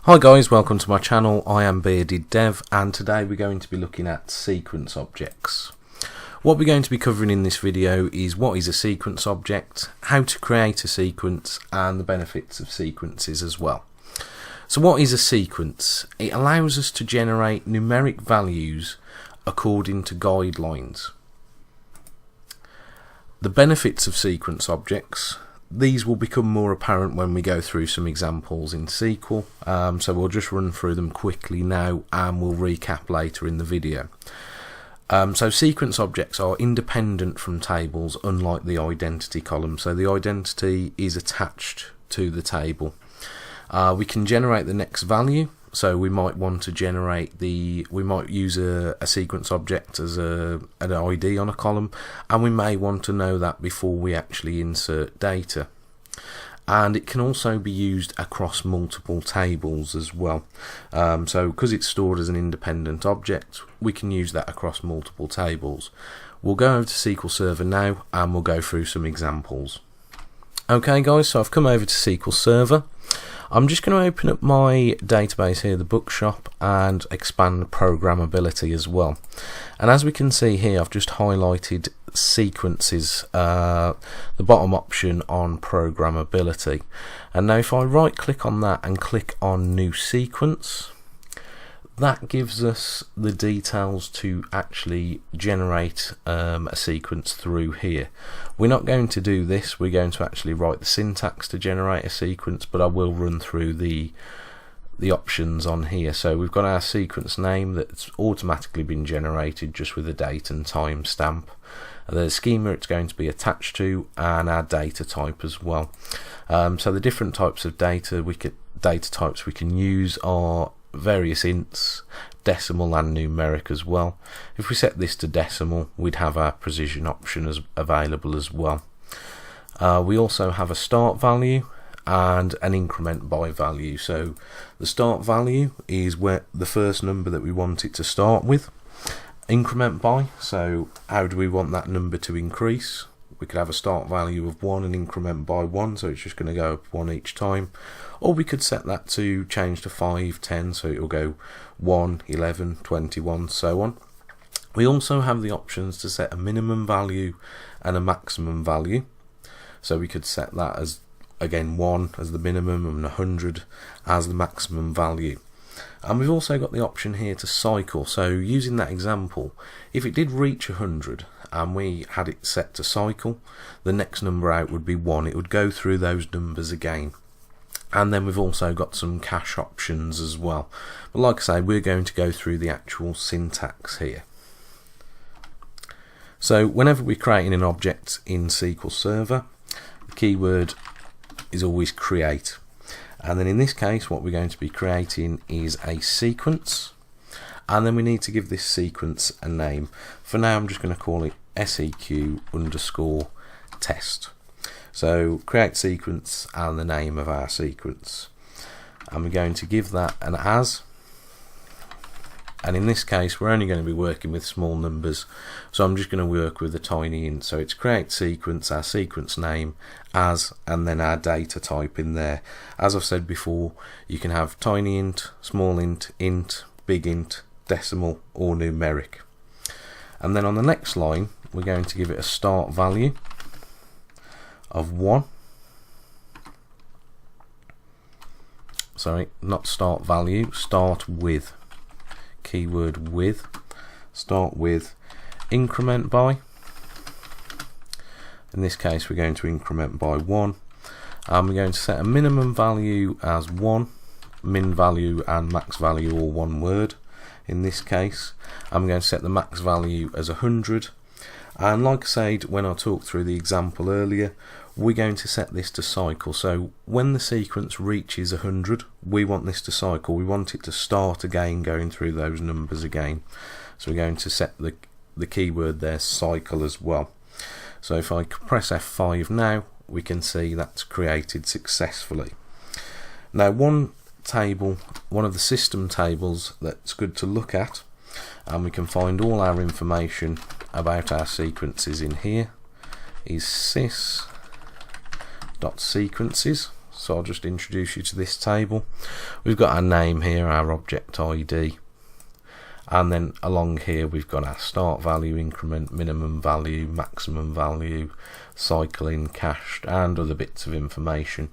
Hi guys, welcome to my channel. I am Bearded Dev, and today we're going to be looking at sequence objects. What we're going to be covering in this video is what is a sequence object, how to create a sequence, and the benefits of sequences as well. So what is a sequence? It allows us to generate numeric values according to guidelines. The benefits of sequence objects. These will become more apparent when we go through some examples in SQL, so we'll just run through them quickly now and we'll recap later in the video. So sequence objects are independent from tables, unlike the identity column. So the identity is attached to the table. We can generate the next value, so we might want to generate we might use a sequence object as an ID on a column, and we may want to know that before we actually insert data. And it can also be used across multiple tables as well. So because it's stored as an independent object, we can use that across multiple tables. We'll go over to SQL Server now and we'll go through some examples. Okay guys, so I've come over to SQL Server. I'm just going to open up my database here, the bookshop, and expand programmability as well. And as we can see here, I've just highlighted sequences, the bottom option on programmability. And now if I right click on that and click on new sequence, that gives us the details to actually generate a sequence through here. We're not going to do this, we're going to actually write the syntax to generate a sequence, but I will run through the options on here. So we've got our sequence name that's automatically been generated just with a date and time stamp. The schema it's going to be attached to, and our data type as well. So the different types of data types we can use are various ints, decimal and numeric as well. If we set this to decimal, we'd have our precision option available as well. We also have a start value and an increment by value. So the start value is where the first number that we want it to start with. Increment by, so how do we want that number to increase? We could have a start value of 1 and increment by 1, so it's just going to go up 1 each time. Or we could set that to change to 5, 10, so it will go 1, 11, 21, so on. We also have the options to set a minimum value and a maximum value. So we could set that as, again, 1 as the minimum and 100 as the maximum value. And we've also got the option here to cycle. So using that example, if it did reach 100 and we had it set to cycle, the next number out would be 1. It would go through those numbers again. And then we've also got some cache options as well. But like I say, we're going to go through the actual syntax here. So whenever we're creating an object in SQL Server, the keyword is always create. And then in this case, what we're going to be creating is a sequence. And then we need to give this sequence a name. For now, I'm just going to call it seq_test. So create sequence and the name of our sequence. And we're going to give that an as. And in this case, we're only going to be working with small numbers. So I'm just going to work with a tiny int. So it's create sequence, our sequence name, as, and then our data type in there. As I've said before, you can have tiny int, small int, big int, decimal, or numeric. And then on the next line, we're going to give it a start value of 1. Sorry, not start value, start with. Keyword with, start with, increment by. In this case, we're going to increment by 1. And we're going to set a minimum value as 1, min value and max value all one word in this case. I'm going to set the max value as 100. And like I said when I talked through the example earlier, we're going to set this to cycle. So when the sequence reaches 100, we want this to cycle. We want it to start again, going through those numbers again. So we're going to set the keyword there, cycle, as well. So if I press F5 now, we can see that's created successfully. Now one of the system tables that's good to look at, and we can find all our information about our sequences in here, is sys.sequences. so I'll just introduce you to this table. We've got our name here, our object ID, and then along here we've got our start value, increment, minimum value, maximum value, cycling, cached, and other bits of information.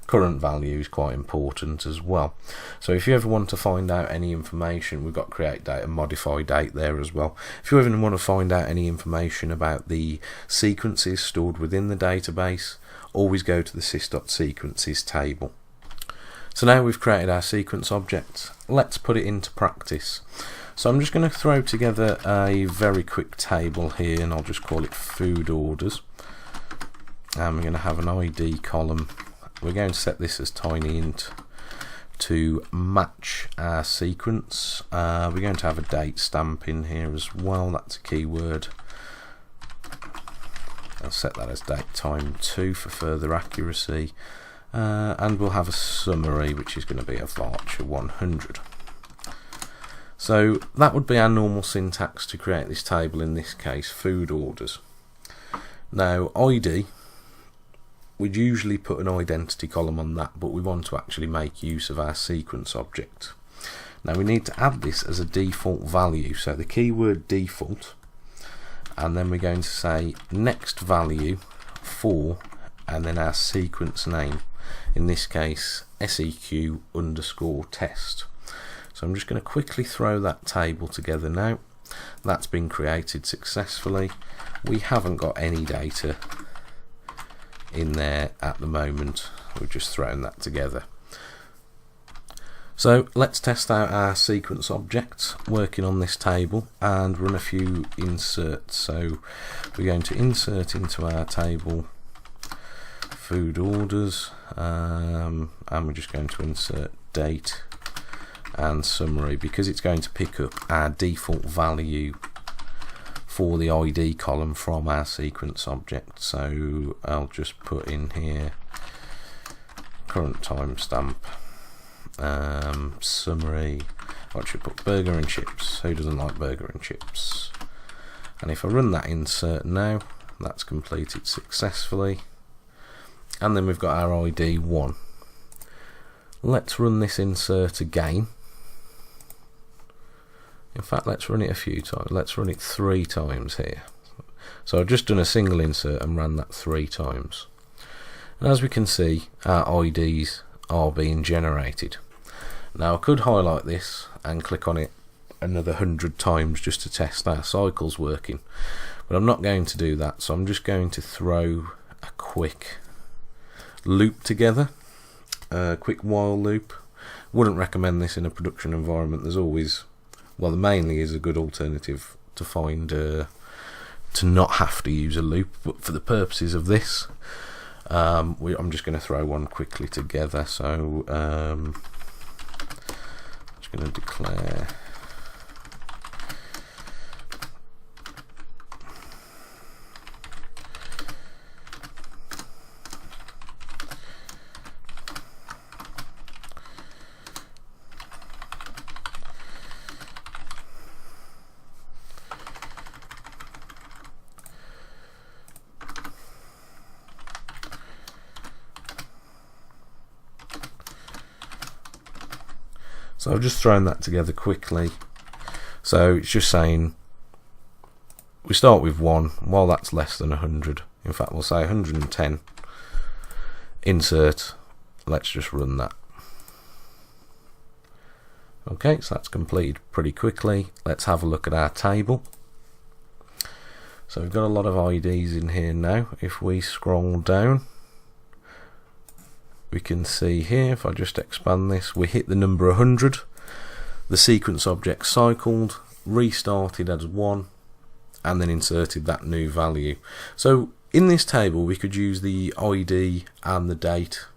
Current value is quite important as well. So if you ever want to find out any information, we've got create date and modify date there as well. If you ever want to find out any information about the sequences stored within the database, always go to the sys.sequences table. So now we've created our sequence object, let's put it into practice. So I'm just going to throw together a very quick table here, and I'll just call it food orders. And we're going to have an ID column. We're going to set this as tinyInt to match our sequence. We're going to have a date stamp in here as well, that's a keyword. I'll set that as date time 2 for further accuracy. And we'll have a summary, which is going to be a varchar 100. So that would be our normal syntax to create this table, in this case food orders. Now ID, we'd usually put an identity column on that, but we want to actually make use of our sequence object. Now we need to add this as a default value, so the keyword default, and then we're going to say next value for, and then our sequence name, in this case seq underscore test. So I'm just going to quickly throw that table together now. That's been created successfully. We haven't got any data in there at the moment, we've just thrown that together. So let's test out our sequence object working on this table and run a few inserts. So we're going to insert into our table food orders, and we're just going to insert date and summary, because it's going to pick up our default value for the ID column from our sequence object. So I'll just put in here current timestamp, summary. I should put burger and chips. Who doesn't like burger and chips? And if I run that insert now, that's completed successfully. And then we've got our ID 1. Let's run this insert again. In fact, let's run it a few times. Let's run it 3 times here. So I've just done a single insert and ran that 3 times. And as we can see, our IDs are being generated. Now I could highlight this and click on it another 100 times just to test our cycles working, but I'm not going to do that. So I'm just going to throw a quick loop together, a quick while loop. Wouldn't recommend this in a production environment. There's always, well, there mainly is a good alternative to find to not have to use a loop, but for the purposes of this, I'm just going to throw one quickly together. So I'm just going to declare So I've just thrown that together quickly. So it's just saying we start with 1 while that's less than 100. In fact, we'll say 110. Insert. Let's just run that. Okay, so that's completed pretty quickly. Let's have a look at our table. So we've got a lot of IDs in here now. If we scroll down, we can see here, if I just expand this, we hit the number 100. The sequence object cycled, restarted as 1, and then inserted that new value. So in this table we could use the ID and the date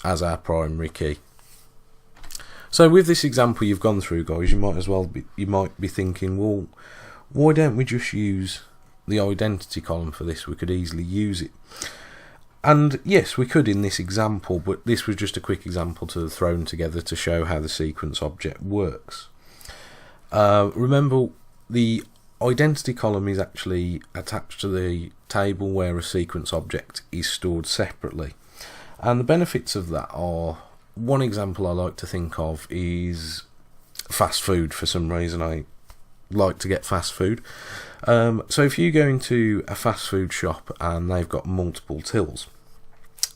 as our primary key. So with this example you've gone through, guys, you might be thinking, well, why don't we just use the identity column for this? We could easily use it. And yes, we could in this example, but this was just a quick example thrown together to show how the sequence object works. Remember, the identity column is actually attached to the table where a sequence object is stored separately. And the benefits of that are, one example I like to think of is fast food. For some reason I like to get fast food. So if you go into a fast food shop and they've got multiple tills,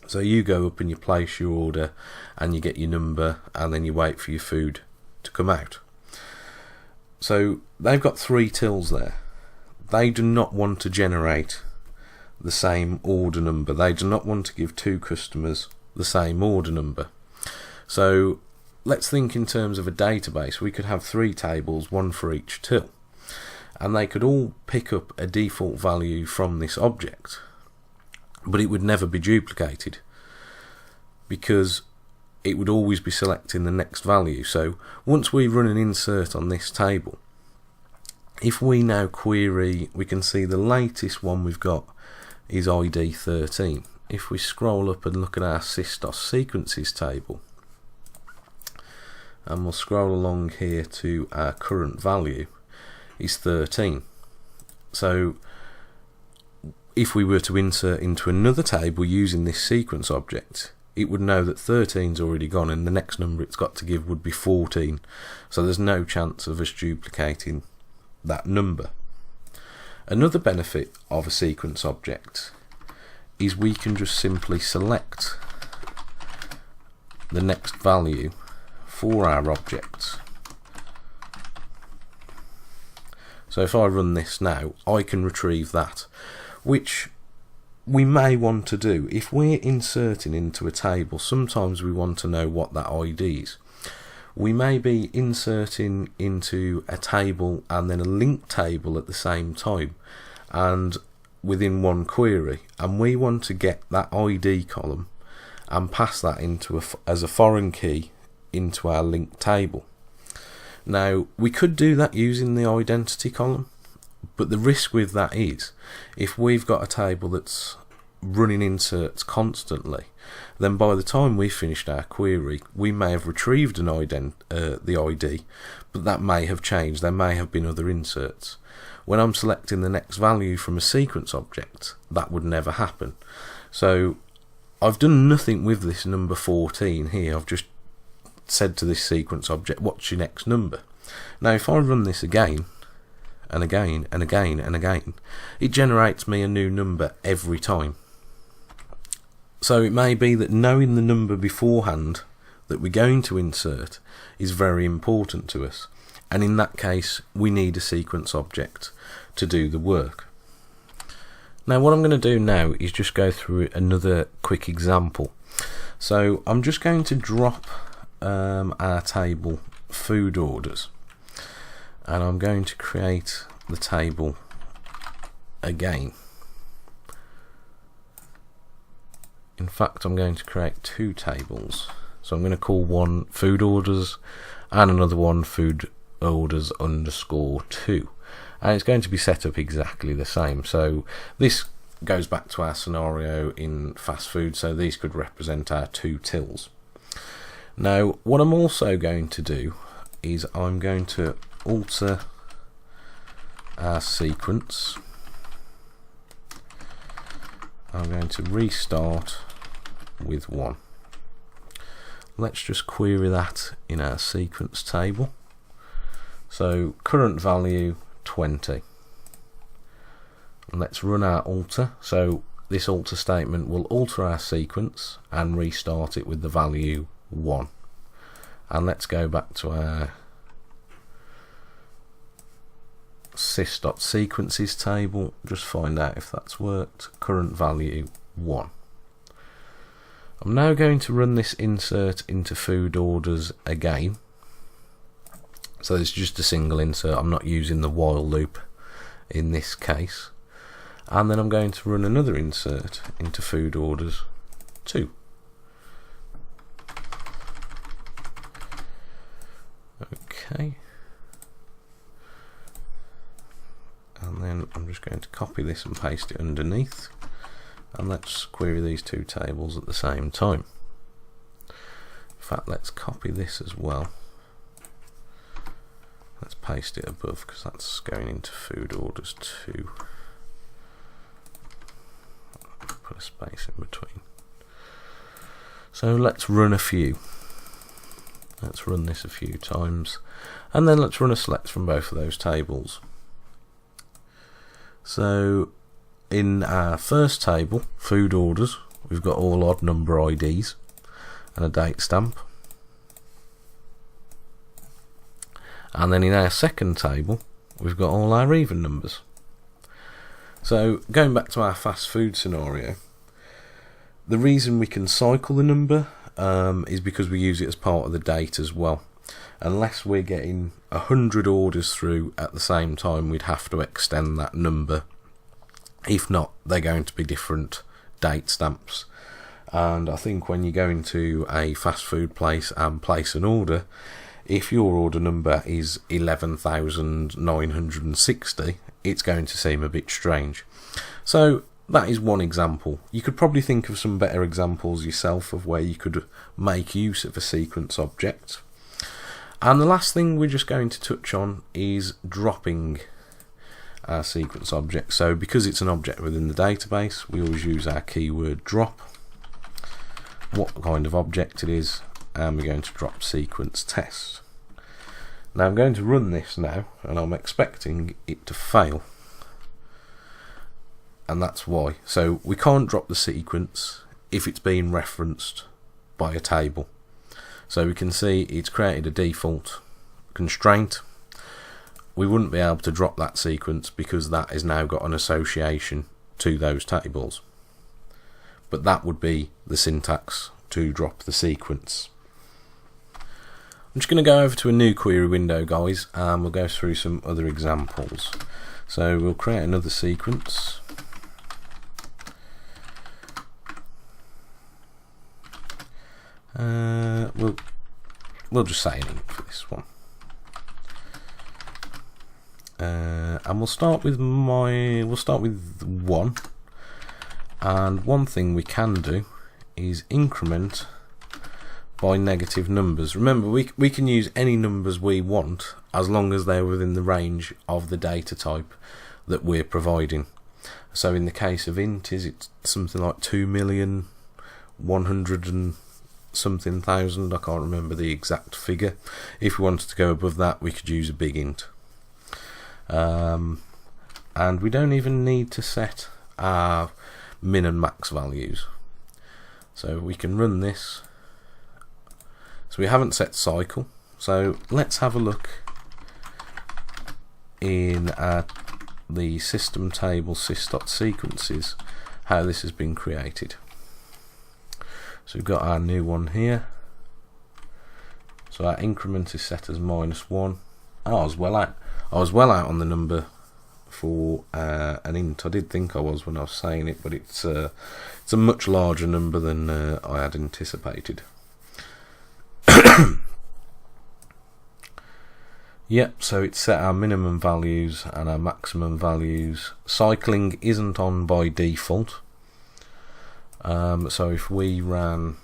so you go up and you place your order and you get your number and then you wait for your food to come out. So they've got 3 tills there. They do not want to generate the same order number. They do not want to give 2 customers the same order number. So let's think in terms of a database. We could have 3 tables, 1 for each till, and they could all pick up a default value from this object, but it would never be duplicated because it would always be selecting the next value. So once we run an insert on this table, if we now query, we can see the latest one we've got is ID 13. If we scroll up and look at our sys.sequences table, and we'll scroll along here to our current value is 13. So if we were to insert into another table using this sequence object, it would know that 13's already gone and the next number it's got to give would be 14. So there's no chance of us duplicating that number. Another benefit of a sequence object is we can just simply select the next value for our objects. So if I run this now, I can retrieve that, which we may want to do. If we're inserting into a table, sometimes we want to know what that ID is. We may be inserting into a table and then a linked table at the same time and within one query, and we want to get that ID column and pass that into as a foreign key into our linked table. Now we could do that using the identity column, but the risk with that is if we've got a table that's running inserts constantly, then by the time we finished our query we may have retrieved the ID, but that may have changed. There may have been other inserts. When I'm selecting the next value from a sequence object, that would never happen. So I've done nothing with this number 14 here. I've just said to this sequence object, what's your next number? Now if I run this again and again and again and again, it generates me a new number every time. So it may be that knowing the number beforehand that we're going to insert is very important to us, and in that case we need a sequence object to do the work. Now what I'm going to do now is just go through another quick example. So I'm just going to drop our table food orders, and I'm going to create the table again. In fact, I'm going to create 2 tables. So I'm going to call one food orders and another one food orders underscore 2, and it's going to be set up exactly the same. So this goes back to our scenario in fast food, so these could represent our 2 tills. Now what I'm also going to do is I'm going to alter our sequence. I'm going to restart with 1. Let's just query that in our sequence table. So current value 20, and let's run our alter. So this alter statement will alter our sequence and restart it with the value 1. And let's go back to our sys.sequences table, just find out if that's worked. Current value 1. I'm now going to run this insert into food orders again. So it's just a single insert, I'm not using the while loop in this case. And then I'm going to run another insert into food orders 2. Okay. And then I'm just going to copy this and paste it underneath, and let's query these 2 tables at the same time. In fact, let's copy this as well. Let's paste it above because that's going into food orders 2. Put a space in between. So let's run a few. Let's run this a few times, and then let's run a select from both of those tables. So in our first table, food orders, we've got all odd number IDs and a date stamp. And then in our second table, we've got all our even numbers. So going back to our fast food scenario, the reason we can cycle the number is because we use it as part of the date as well. Unless we're getting 100 orders through at the same time, we'd have to extend that number. If not, they're going to be different date stamps. And I think when you go into a fast food place and place an order, if your order number is 11,960, it's going to seem a bit strange. So that is one example. You could probably think of some better examples yourself of where you could make use of a sequence object. And the last thing we're just going to touch on is dropping our sequence object. So because it's an object within the database, we always use our keyword drop, what kind of object it is, and we're going to drop sequence test. Now I'm going to run this now, and I'm expecting it to fail. And that's why. So we can't drop the sequence if it's being referenced by a table. So we can see it's created a default constraint. We wouldn't be able to drop that sequence because that has now got an association to those tables. But that would be the syntax to drop the sequence. I'm just going to go over to a new query window, guys, and we'll go through some other examples. So we'll create another sequence. We'll just say an int for this one, and we'll start with 1. And one thing we can do is increment by negative numbers. Remember, we can use any numbers we want as long as they're within the range of the data type that we're providing. So in the case of int, it's something like 2,100,000 and something thousand. I can't remember the exact figure. If we wanted to go above that, we could use a big int. And we don't even need to set our min and max values. So we can run this. So we haven't set cycle. So let's have a look in the system table sys.sequences how this has been created. So we've got our new one here. So our increment is set as -1. Oh, I was well out on the number for an int. I did think I was when I was saying it, but it's a much larger number than I had anticipated. Yep, so it's set our minimum values and our maximum values. Cycling isn't on by default. So if we ran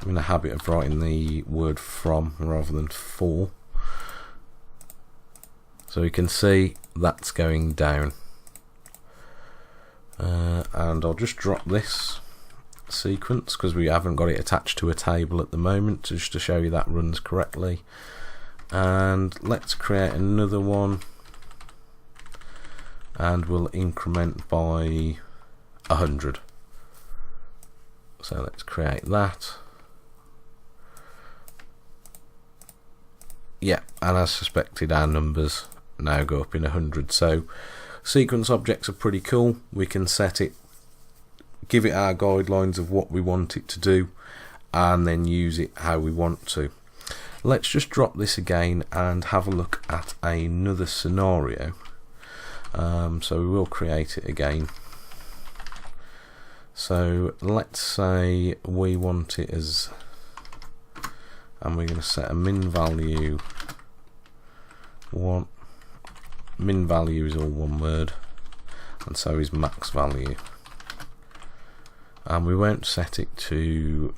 I'm in the habit of writing the word from rather than for. So you can see that's going down. And I'll just drop this sequence because we haven't got it attached to a table at the moment, just to show you that runs correctly. And let's create another one, and we'll increment by 100. So let's create that. Yeah, and as suspected, our numbers now go up in 100. So sequence objects are pretty cool. We can set it, give it our guidelines of what we want it to do, and then use it how we want to. Let's just drop this again and have a look at another scenario. So we will create it again. So let's say we want it as, and we're going to set a min value 1. Min value is all one word, and so is max value. And we won't set it to,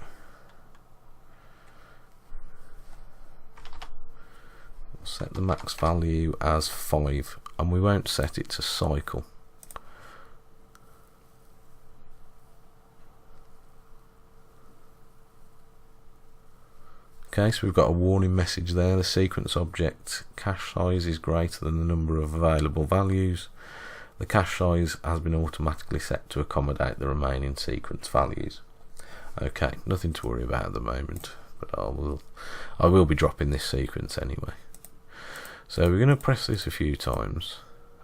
set the max value as 5, and we won't set it to cycle. Okay, so we've got a warning message there. The sequence object cache size is greater than the number of available values. The cache size has been automatically set to accommodate the remaining sequence values. Okay, nothing to worry about at the moment, but I will be dropping this sequence anyway. So we're going to press this a few times.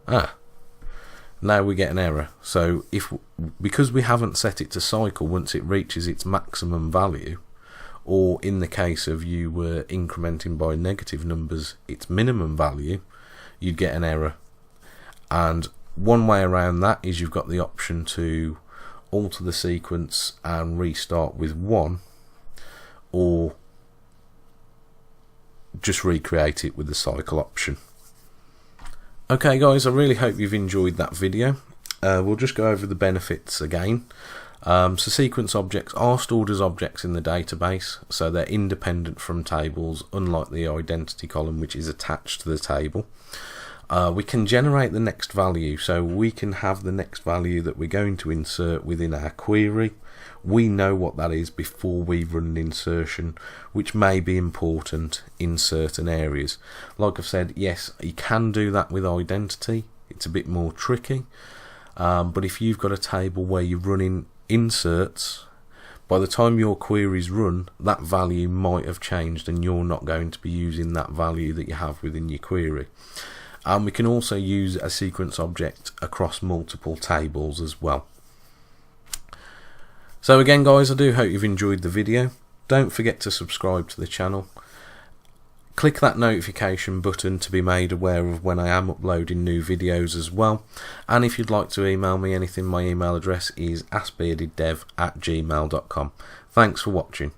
Now we get an error. So because we haven't set it to cycle, once it reaches its maximum value, or in the case of you were incrementing by negative numbers its minimum value, you'd get an error. And one way around that is you've got the option to alter the sequence and restart with 1, or just recreate it with the cycle option. Okay guys, I really hope you've enjoyed that video. We'll just go over the benefits again. So sequence objects are stored as objects in the database, so they're independent from tables, unlike the identity column which is attached to the table. We can generate the next value, so we can have the next value that we're going to insert within our query. We know what that is before we run an insertion, which may be important in certain areas. Like I've said, yes, you can do that with identity. It's a bit more tricky, but if you've got a table where you're running inserts, by the time your queries run, that value might have changed and you're not going to be using that value that you have within your query. And we can also use a sequence object across multiple tables as well. So again guys, I do hope you've enjoyed the video. Don't forget to subscribe to the channel. Click that notification button to be made aware of when I am uploading new videos as well. And if you'd like to email me anything, my email address is askbeardeddev@gmail.com. Thanks for watching.